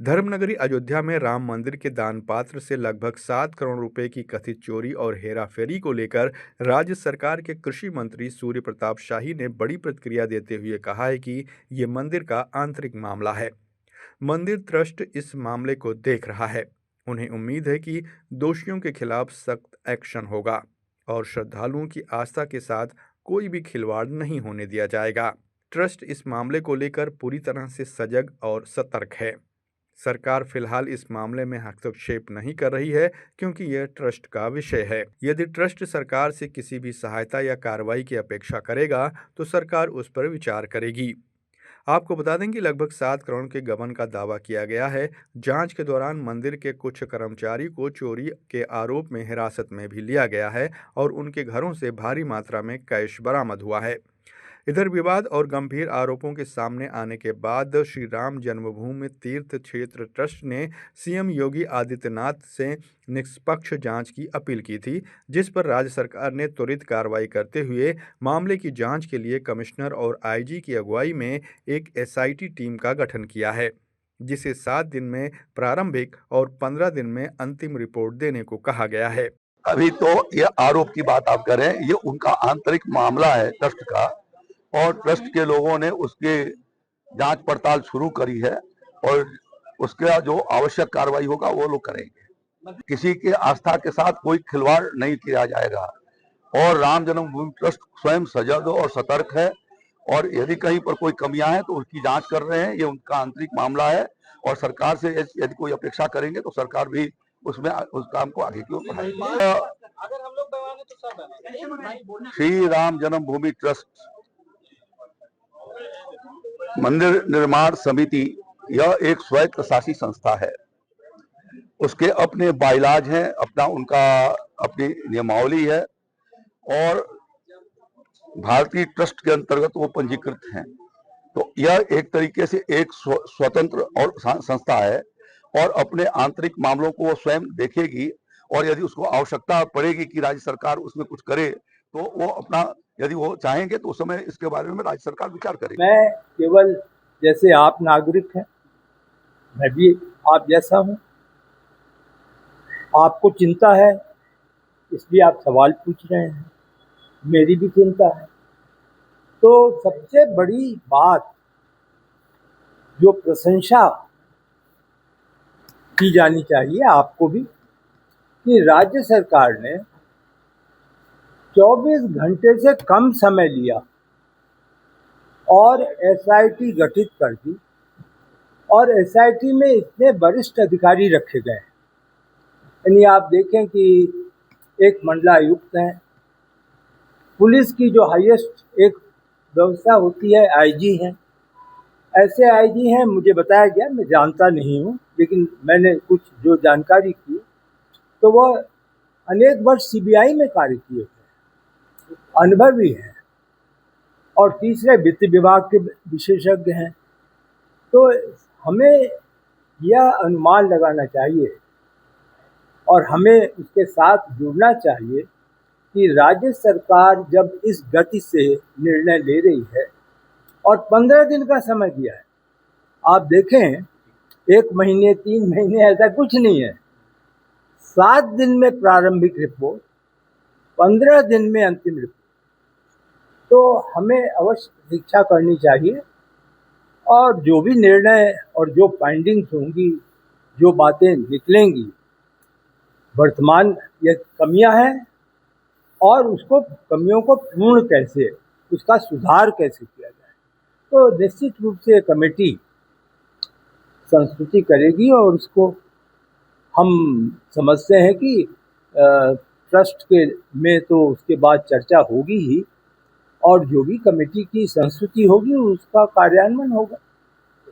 धर्मनगरी अयोध्या में राम मंदिर के दान पात्र से लगभग 7 करोड़ रुपए की कथित चोरी और हेराफेरी को लेकर राज्य सरकार के कृषि मंत्री सूर्य प्रताप शाही ने बड़ी प्रतिक्रिया देते हुए कहा है कि ये मंदिर का आंतरिक मामला है। मंदिर ट्रस्ट इस मामले को देख रहा है। उन्हें उम्मीद है कि दोषियों के खिलाफ सख्त एक्शन होगा और श्रद्धालुओं की आस्था के साथ कोई भी खिलवाड़ नहीं होने दिया जाएगा। ट्रस्ट इस मामले को लेकर पूरी तरह से सजग और सतर्क है। सरकार फिलहाल इस मामले में हस्तक्षेप नहीं कर रही है क्योंकि यह ट्रस्ट का विषय है। यदि ट्रस्ट सरकार से किसी भी सहायता या कार्रवाई की अपेक्षा करेगा तो सरकार उस पर विचार करेगी। आपको बता दें कि लगभग 7 करोड़ के गबन का दावा किया गया है। जांच के दौरान मंदिर के कुछ कर्मचारी को चोरी के आरोप में हिरासत में भी लिया गया है और उनके घरों से भारी मात्रा में कैश बरामद हुआ है। इधर विवाद और गंभीर आरोपों के सामने आने के बाद श्री राम जन्मभूमि तीर्थ क्षेत्र ट्रस्ट ने सीएम योगी आदित्यनाथ से निष्पक्ष जांच की अपील की थी, जिस पर राज्य सरकार ने त्वरित कार्रवाई करते हुए मामले की जांच के लिए कमिश्नर और आईजी की अगुवाई में एक एसआईटी टीम का गठन किया है, जिसे 7 दिन में प्रारंभिक और 15 दिन में अंतिम रिपोर्ट देने को कहा गया है। अभी तो ये आरोप की बात आप करें, ये उनका आंतरिक मामला है ट्रस्ट का, और ट्रस्ट के लोगों ने उसकी जांच पड़ताल शुरू करी है और उसका जो आवश्यक कार्रवाई होगा वो लोग करेंगे। किसी के आस्था के साथ कोई खिलवाड़ नहीं किया जाएगा और राम जन्मभूमि ट्रस्ट स्वयं सजग और सतर्क है और यदि कहीं पर कोई कमियां हैं तो उसकी जांच कर रहे हैं। ये उनका आंतरिक मामला है और सरकार से यदि कोई अपेक्षा करेंगे तो सरकार भी उसमें उस काम को आगे की ओर बढ़ाएगी। अगर हम लोग बनवाने तो सब बनवाएंगे। श्री राम जन्मभूमि ट्रस्ट मंदिर निर्माण समिति यह एक स्वायत्त शासी संस्था है। उसके अपने बाइलाज हैं, अपनी नियमावली है और भारतीय ट्रस्ट के अंतर्गत वो पंजीकृत हैं। तो यह एक तरीके से एक स्वतंत्र और संस्था है और अपने आंतरिक मामलों को वो स्वयं देखेगी और यदि उसको आवश्यकता पड़ेगी कि राज्य सरकार उसमें कुछ करे तो वो अपना, यदि वो चाहेंगे तो उस समय इसके बारे में राज्य सरकार विचार करेगी। मैं केवल जैसे आप नागरिक हैं, मैं भी आप जैसा हूं। आपको चिंता है इसलिए आप सवाल पूछ रहे हैं, मेरी भी चिंता है। तो सबसे बड़ी बात जो प्रशंसा की जानी चाहिए आपको भी, कि राज्य सरकार ने 24 घंटे से कम समय लिया और एसआईटी गठित कर दी और एसआईटी में इतने वरिष्ठ अधिकारी रखे गए। यानी आप देखें कि एक मंडलायुक्त है, पुलिस की जो हाईएस्ट एक व्यवस्था होती है आईजी हैं, ऐसे आईजी हैं मुझे बताया गया, मैं जानता नहीं हूँ लेकिन मैंने कुछ जो जानकारी की तो वह अनेक वर्ष सीबीआई में कार्य किए थे, अनुभवी हैं और तीसरे वित्त विभाग के विशेषज्ञ हैं। तो हमें यह अनुमान लगाना चाहिए और हमें उसके साथ जुड़ना चाहिए कि राज्य सरकार जब इस गति से निर्णय ले रही है और 15 दिन का समय दिया है, आप देखें 1 महीने 3 महीने ऐसा कुछ नहीं है। 7 दिन में प्रारंभिक रिपोर्ट, 15 दिन में अंतिम रिपोर्ट। तो हमें अवश्य प्रतीक्षा करनी चाहिए और जो भी निर्णय और जो फाइंडिंग्स होंगी, जो बातें निकलेंगी, वर्तमान ये कमियां हैं और उसको कमियों को पूर्ण कैसे, उसका सुधार कैसे किया जाए, तो निश्चित रूप से कमेटी संस्तुति करेगी और उसको हम समझते हैं कि ट्रस्ट के में तो उसके बाद चर्चा होगी ही और जो भी कमेटी की संस्तुति होगी उसका कार्यान्वयन होगा।